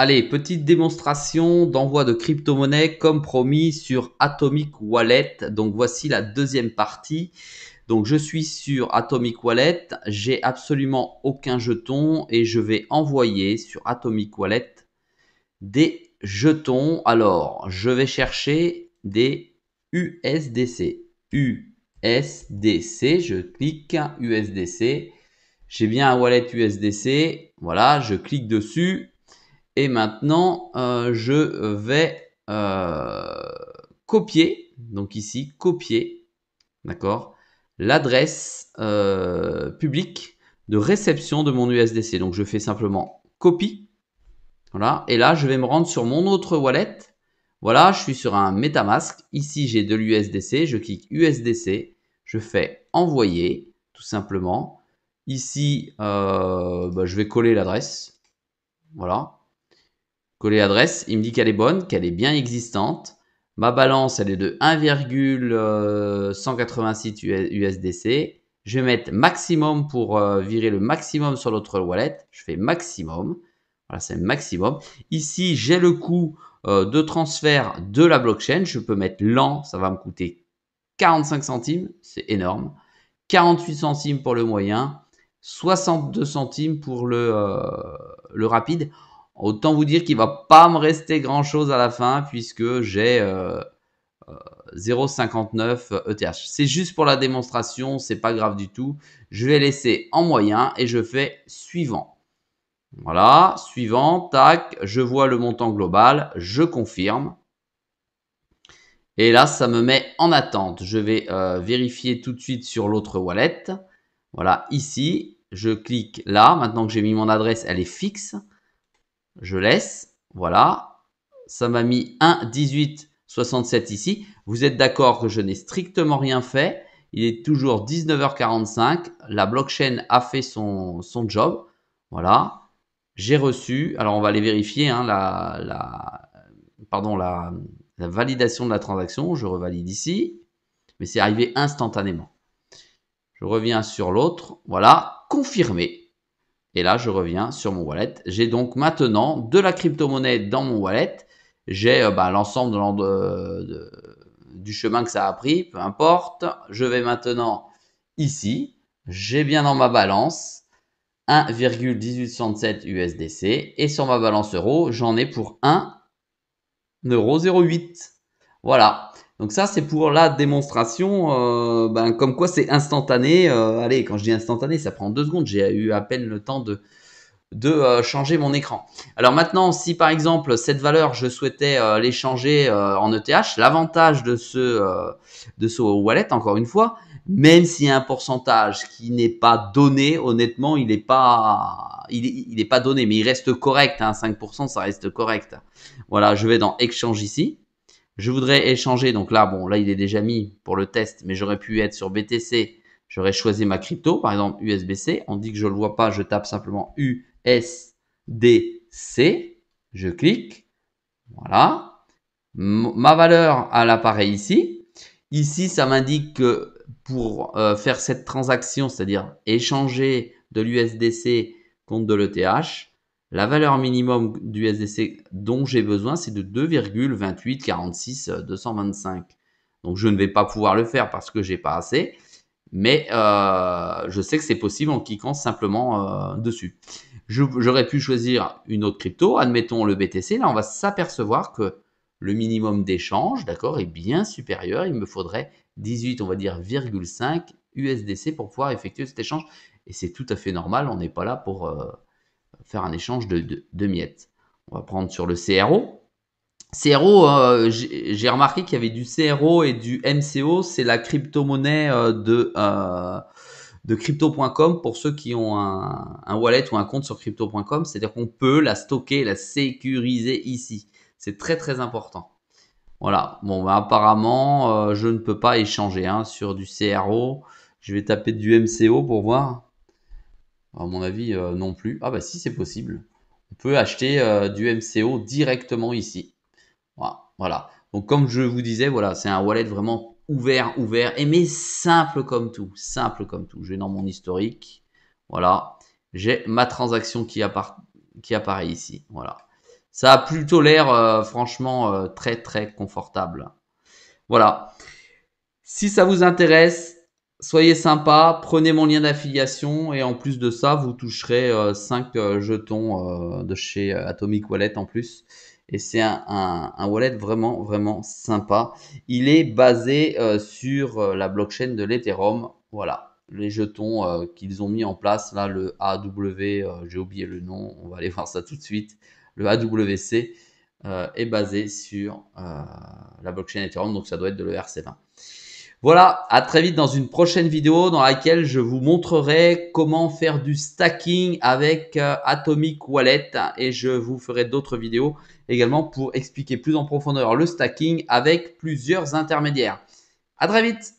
Allez, petite démonstration d'envoi de crypto-monnaie comme promis sur Atomic Wallet. Donc voici la deuxième partie. Donc je suis sur Atomic Wallet, j'ai absolument aucun jeton et je vais envoyer sur Atomic Wallet des jetons. Alors, je vais chercher des USDC. USDC, je clique USDC. J'ai bien un wallet USDC. Voilà, je clique dessus. Et maintenant, je vais copier, donc ici, copier, d'accord, l'adresse publique de réception de mon USDC. Donc, je fais simplement copie, voilà, et là, je vais me rendre sur mon autre wallet. Voilà, je suis sur un MetaMask. Ici, j'ai de l'USDC. Je clique USDC. Je fais envoyer, tout simplement. Ici, je vais coller l'adresse. Voilà. Coller l'adresse, il me dit qu'elle est bonne, qu'elle est bien existante. Ma balance, elle est de 1,186 USDC. Je vais mettre maximum pour virer le maximum sur l'autre wallet. Je fais maximum. Voilà, c'est maximum. Ici, j'ai le coût de transfert de la blockchain. Je peux mettre lent, ça va me coûter 45 centimes, c'est énorme. 48 centimes pour le moyen, 62 centimes pour le rapide. Autant vous dire qu'il ne va pas me rester grand chose à la fin puisque j'ai 0,59 ETH. C'est juste pour la démonstration, c'est pas grave du tout. Je vais laisser en moyen et je fais suivant. Voilà, suivant, tac, je vois le montant global, je confirme. Et là, ça me met en attente. Je vais vérifier tout de suite sur l'autre wallet. Voilà, ici, je clique là. Maintenant que j'ai mis mon adresse, elle est fixe. Je laisse. Voilà. Ça m'a mis 1,1867 ici. Vous êtes d'accord que je n'ai strictement rien fait. Il est toujours 19h45. La blockchain a fait son job. Voilà. J'ai reçu. Alors, on va aller vérifier hein, la validation de la transaction. Je revalide ici. Mais c'est arrivé instantanément. Je reviens sur l'autre. Voilà. Confirmé. Et là, je reviens sur mon wallet. J'ai donc maintenant de la crypto-monnaie dans mon wallet. J'ai l'ensemble du chemin que ça a pris, peu importe. Je vais maintenant ici. J'ai bien dans ma balance 1,1867 USDC. Et sur ma balance euro, j'en ai pour 1,08 €. Voilà. Donc ça, c'est pour la démonstration, comme quoi c'est instantané. Allez, quand je dis instantané, ça prend 2 secondes. J'ai eu à peine le temps de changer mon écran. Alors maintenant, si par exemple cette valeur, je souhaitais l'échanger en ETH, l'avantage de ce wallet, encore une fois, même s'il y a un pourcentage qui n'est pas donné, honnêtement, il n'est pas donné, mais il reste correct. Hein, 5%, ça reste correct. Voilà, je vais dans Exchange ici. Je voudrais échanger, donc là, bon, là, il est déjà mis pour le test, mais j'aurais pu être sur BTC. J'aurais choisi ma crypto, par exemple USBC. On dit que je ne le vois pas, je tape simplement USDC. Je clique. Voilà. Ma valeur à l'appareil ici. Ici, ça m'indique que pour faire cette transaction, c'est-à-dire échanger de l'USDC contre de l'ETH, la valeur minimum du USDC dont j'ai besoin, c'est de 2,2846 Donc, je ne vais pas pouvoir le faire parce que j'ai pas assez. Mais je sais que c'est possible en cliquant simplement dessus. J'aurais pu choisir une autre crypto, admettons le BTC. Là, on va s'apercevoir que le minimum d'échange, d'accord, est bien supérieur. Il me faudrait 18, on va dire, 0,5 USDC pour pouvoir effectuer cet échange. Et c'est tout à fait normal. On n'est pas là pour faire un échange de miettes. On va prendre sur le CRO. CRO, j'ai remarqué qu'il y avait du CRO et du MCO, c'est la crypto-monnaie de crypto.com pour ceux qui ont un wallet ou un compte sur crypto.com, c'est-à-dire qu'on peut la stocker, la sécuriser ici. C'est très très important. Voilà, bon apparemment je ne peux pas échanger hein, sur du CRO. Je vais taper du MCO pour voir. À mon avis non plus. Ah bah si c'est possible. On peut acheter du MCO directement ici. Voilà. Donc comme je vous disais, voilà, c'est un wallet vraiment ouvert, et mais simple comme tout, Je vais dans mon historique, voilà, j'ai ma transaction qui apparaît ici, voilà. Ça a plutôt l'air franchement très très confortable. Voilà. Si ça vous intéresse, soyez sympa, prenez mon lien d'affiliation et en plus de ça, vous toucherez 5 jetons de chez Atomic Wallet en plus. Et c'est un wallet vraiment, vraiment sympa. Il est basé sur la blockchain de l'Ethereum. Voilà, les jetons qu'ils ont mis en place. Là, le AW, j'ai oublié le nom, on va aller voir ça tout de suite. Le AWC est basé sur la blockchain Ethereum, donc ça doit être de l'ERC20. Voilà, à très vite dans une prochaine vidéo dans laquelle je vous montrerai comment faire du stacking avec Atomic Wallet et je vous ferai d'autres vidéos également pour expliquer plus en profondeur le stacking avec plusieurs intermédiaires. À très vite!